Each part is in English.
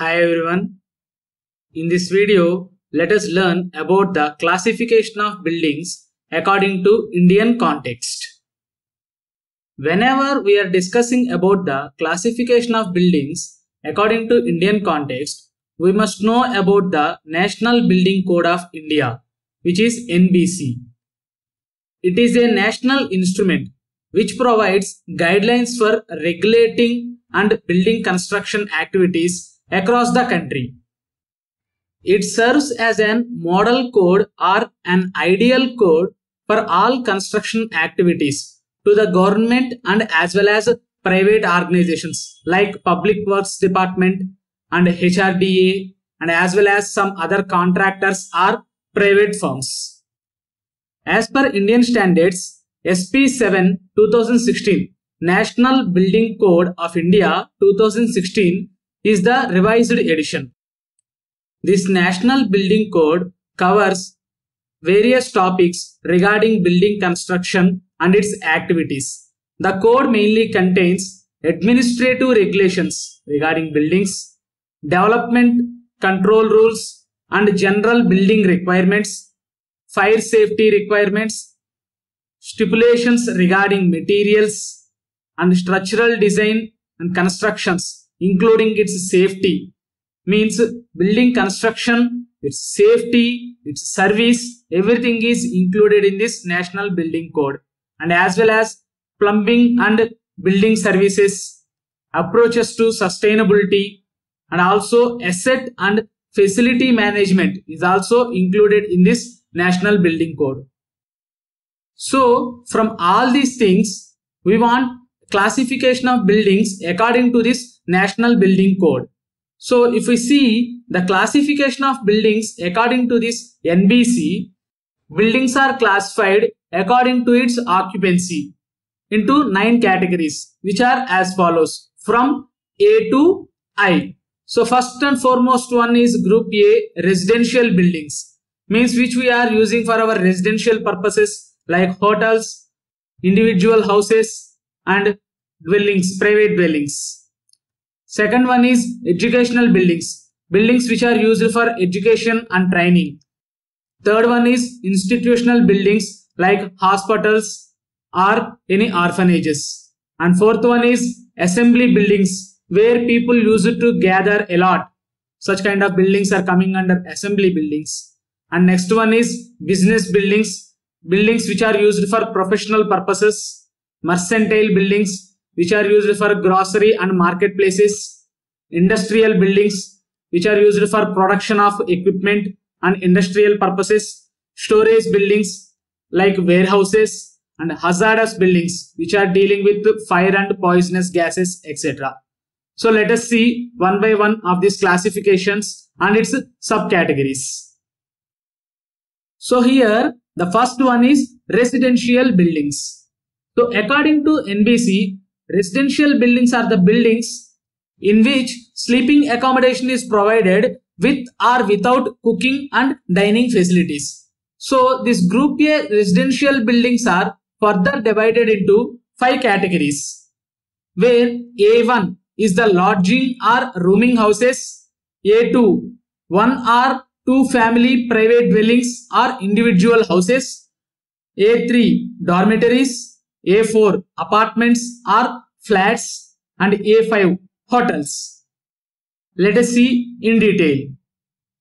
Hi everyone. In this video, let us learn about the classification of buildings according to Indian context. Whenever we are discussing about the classification of buildings according to Indian context, we must know about the National Building Code of India, which is NBC. It is a national instrument which provides guidelines for regulating and building construction activities across the country. It serves as an model code or an ideal code for all construction activities to the government and as well as private organizations like Public Works Department and HRDA and as well as some other contractors or private firms. As per Indian standards, SP 7 2016 National Building Code of India 2016 is the revised edition. This National Building Code covers various topics regarding building construction and its activities. The code mainly contains administrative regulations regarding buildings, development control rules and general building requirements, fire safety requirements, stipulations regarding materials and structural design and constructions, including its safety. Means building construction, its safety, its service, everything is included in this National Building Code, and as well as plumbing and building services, approaches to sustainability, and also asset and facility management is also included in this National Building Code. So from all these things, we want classification of buildings according to this National Building Code. So if we see the classification of buildings according to this NBC, buildings are classified according to its occupancy into 9 categories, which are as follows from A to I. So first and foremost one is Group A, residential buildings, means which we are using for our residential purposes like hotels, individual houses and dwellings, private dwellings. Second one is educational buildings, buildings which are used for education and training. Third one is institutional buildings like hospitals or any orphanages. And fourth one is assembly buildings where people use it to gather a lot. Such kind of buildings are coming under assembly buildings. And next one is business buildings, buildings which are used for professional purposes. Mercantile buildings which are used for grocery and marketplaces, industrial buildings which are used for production of equipment and industrial purposes, storage buildings like warehouses, and hazardous buildings which are dealing with fire and poisonous gases, etc. So let us see one by one of these classifications and its subcategories. So here the first one is residential buildings. So according to NBC, residential buildings are the buildings in which sleeping accommodation is provided with or without cooking and dining facilities. So this Group A residential buildings are further divided into 5 categories, where A1 is the lodging or rooming houses, A2 1 or 2 family private dwellings or individual houses, A3 dormitories, A4 apartments or flats, and A5 hotels. Let us see in detail.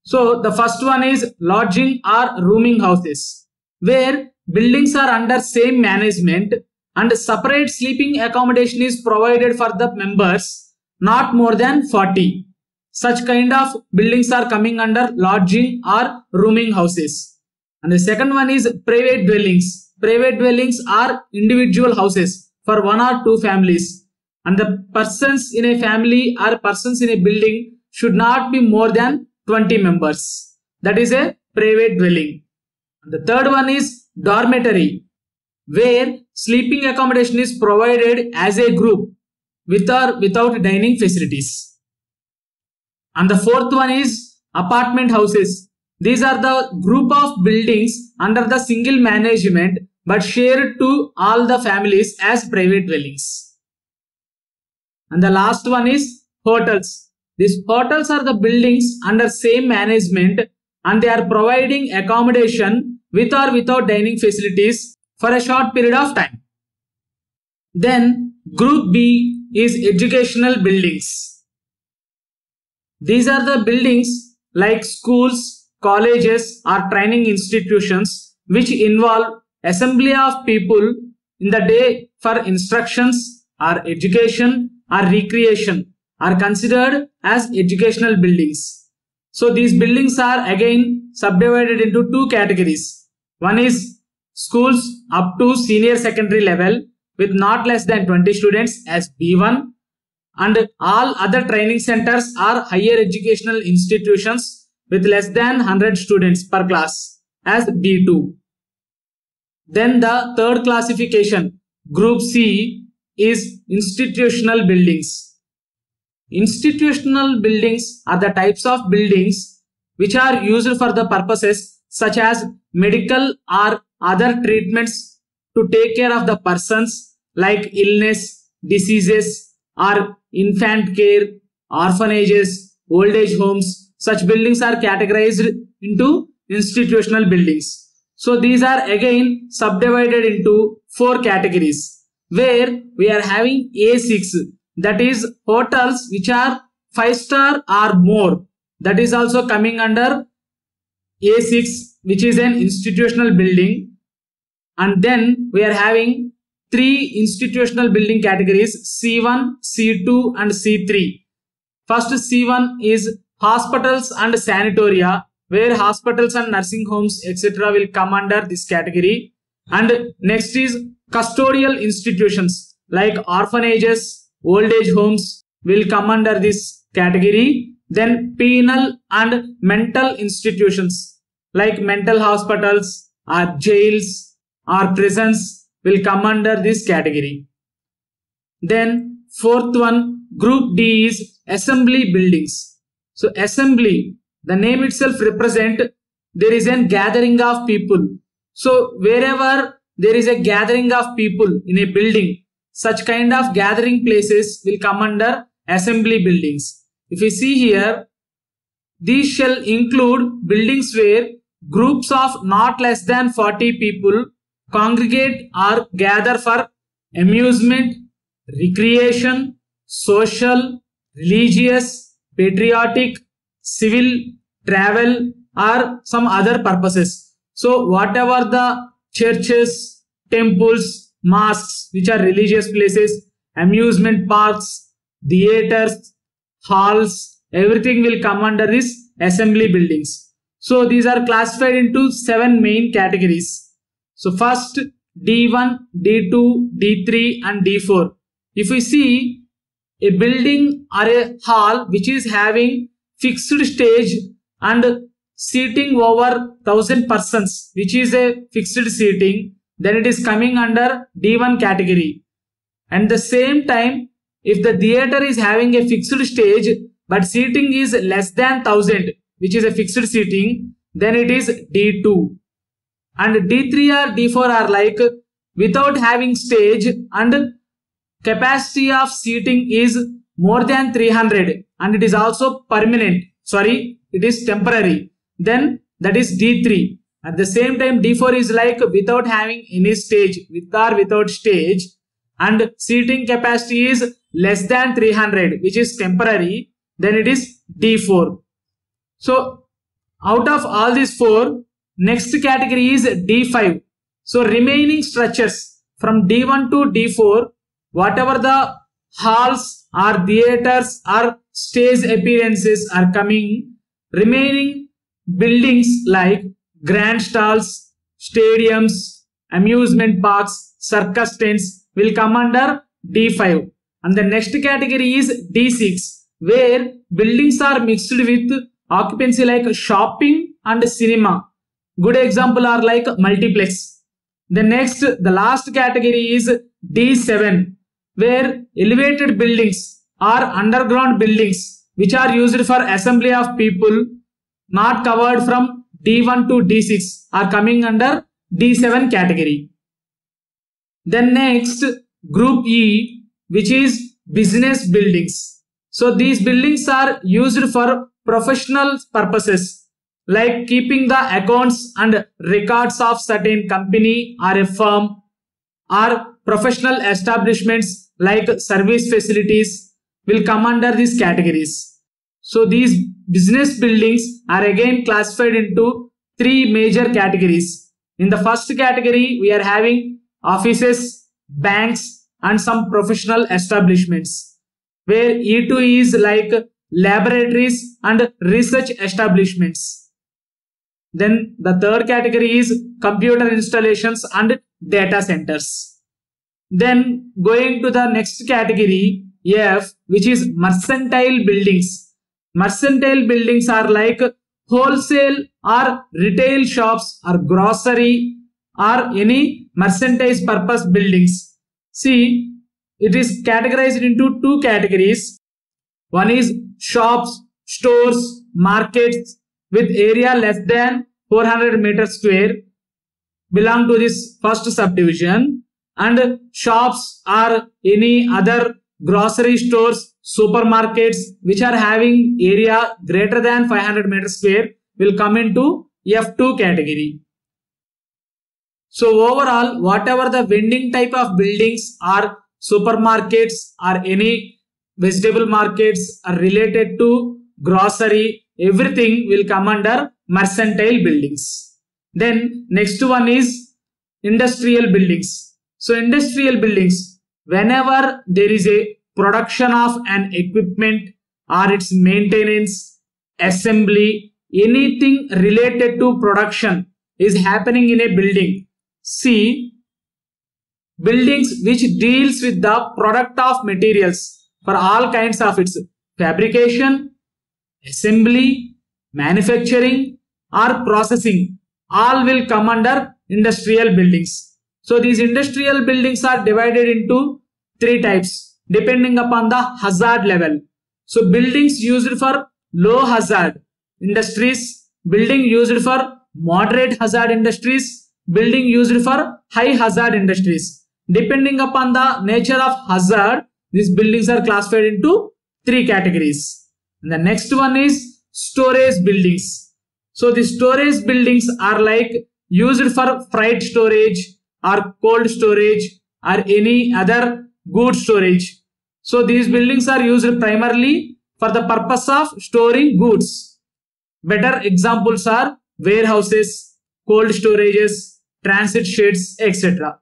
So the first one is lodging or rooming houses, where buildings are under same management and separate sleeping accommodation is provided for the members, not more than 40. Such kind of buildings are coming under lodging or rooming houses. And the second one is private dwellings. Private dwellings are individual houses for 1 or 2 families, and the persons in a family or persons in a building should not be more than 20 members. That is a private dwelling. And the third one is dormitory, where sleeping accommodation is provided as a group with or without dining facilities. And the fourth one is apartment houses. These are the group of buildings under the single management but shared to all the families as private dwellings. And the last one is hotels. These hotels are the buildings under same management and they are providing accommodation with or without dining facilities for a short period of time. Then Group B is educational buildings. These are the buildings like schools, colleges or training institutions which involve assembly of people in the day for instructions or education or recreation are considered as educational buildings. So these buildings are again subdivided into two categories. One is schools up to senior secondary level with not less than 20 students as B1, and all other training centers are higher educational institutions with less than 100 students per class as B2. Then the third classification, Group C, is institutional buildings. Institutional buildings are the types of buildings which are used for the purposes such as medical or other treatments to take care of the persons like illness, diseases or infant care, orphanages, old age homes. Such buildings are categorized into institutional buildings. So these are again subdivided into four categories where we are having A6, that is hotels which are 5-star or more. That is also coming under A6, which is an institutional building. And then we are having three institutional building categories, C1, C2 and C3. First C1 is hospitals and sanatoria, where hospitals and nursing homes etc. will come under this category. And next is custodial institutions like orphanages, old age homes will come under this category. Then penal and mental institutions like mental hospitals or jails or prisons will come under this category. Then fourth one, Group D, is assembly buildings. So assembly, the name itself represent there is a gathering of people. So wherever there is a gathering of people in a building, such kind of gathering places will come under assembly buildings. If you see here, these shall include buildings where groups of not less than 40 people congregate or gather for amusement, recreation, social, religious, patriotic, civil, travel or some other purposes. So whatever the churches, temples, mosques which are religious places, amusement parks, theaters, halls, everything will come under this assembly buildings. So these are classified into 7 main categories. So first D1, D2, D3 and D4. If we see a building or a hall which is having fixed stage and seating over 1000 persons, which is a fixed seating, then it is coming under D1 category. And the same time, if the theater is having a fixed stage but seating is less than 1000, which is a fixed seating, then it is D2. And D3 or D4 are like without having stage and capacity of seating is more than 300 and it is also permanent. Sorry, it is temporary. Then that is D3. At the same time, D4 is like without having any stage, with or without stage, and seating capacity is less than 300, which is temporary. Then it is D4. So out of all these four, next category is D5. So remaining structures from D1 to D4, whatever the halls or theaters or stage appearances are coming, remaining buildings like grand stalls, stadiums, amusement parks, circus tents will come under D5. And the next category is D6, where buildings are mixed with occupancy like shopping and cinema. Good example are like multiplex. The last category is D7, where elevated buildings or underground buildings which are used for assembly of people not covered from D1 to D6 are coming under D7 category. Then next, Group E, which is business buildings. So these buildings are used for professional purposes like keeping the accounts and records of certain company or a firm, or professional establishments like service facilities will come under these categories. So these business buildings are again classified into three major categories. In the first category, we are having offices, banks, and some professional establishments, where E2 is like laboratories and research establishments. Then the third category is computer installations and data centers. Then going to the next category, F, which is mercantile buildings. Mercantile buildings are like wholesale or retail shops or grocery or any merchandise purpose buildings. See, it is categorized into two categories. One is shops, stores, markets with area less than 400 meters square belong to this first subdivision, and shops or any other grocery stores, supermarkets which are having area greater than 500 meters square will come into F2 category. So overall, whatever the vending type of buildings or supermarkets or any vegetable markets are related to grocery, everything will come under mercantile buildings. Then next one is industrial buildings. So industrial buildings, whenever there is a production of an equipment or its maintenance, assembly, anything related to production is happening in a building. See, buildings which deals with the product of materials for all kinds of its fabrication, assembly, manufacturing or processing, all will come under industrial buildings. So these industrial buildings are divided into three types depending upon the hazard level. So buildings used for low hazard industries, building used for moderate hazard industries, building used for high hazard industries. Depending upon the nature of hazard, these buildings are classified into three categories. And the next one is storage buildings. So the storage buildings are like used for freight storage or cold storage or any other good storage. So these buildings are used primarily for the purpose of storing goods. Better examples are warehouses, cold storages, transit sheds, etc.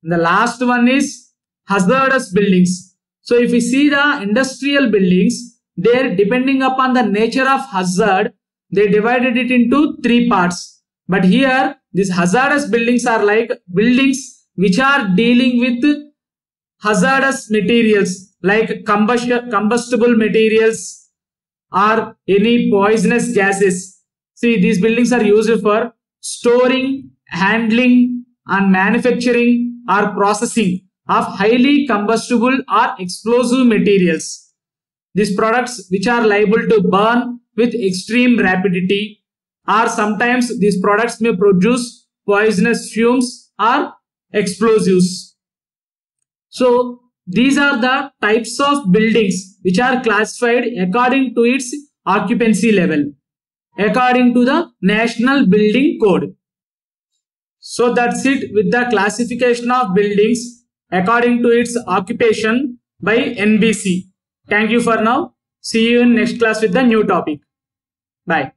The last one is hazardous buildings. So if we see the industrial buildings, there depending upon the nature of hazard, they divided it into three parts. But here these hazardous buildings are like buildings which are dealing with hazardous materials like combustible materials or any poisonous gases. See, these buildings are used for storing, handling and manufacturing or processing of highly combustible or explosive materials. These products which are liable to burn with extreme rapidity, or sometimes these products may produce poisonous fumes or explosives. So these are the types of buildings which are classified according to its occupancy level, according to the National Building Code. So that's it with the classification of buildings according to its occupation by NBC. Thank you for now. See you in next class with the new topic. Bye.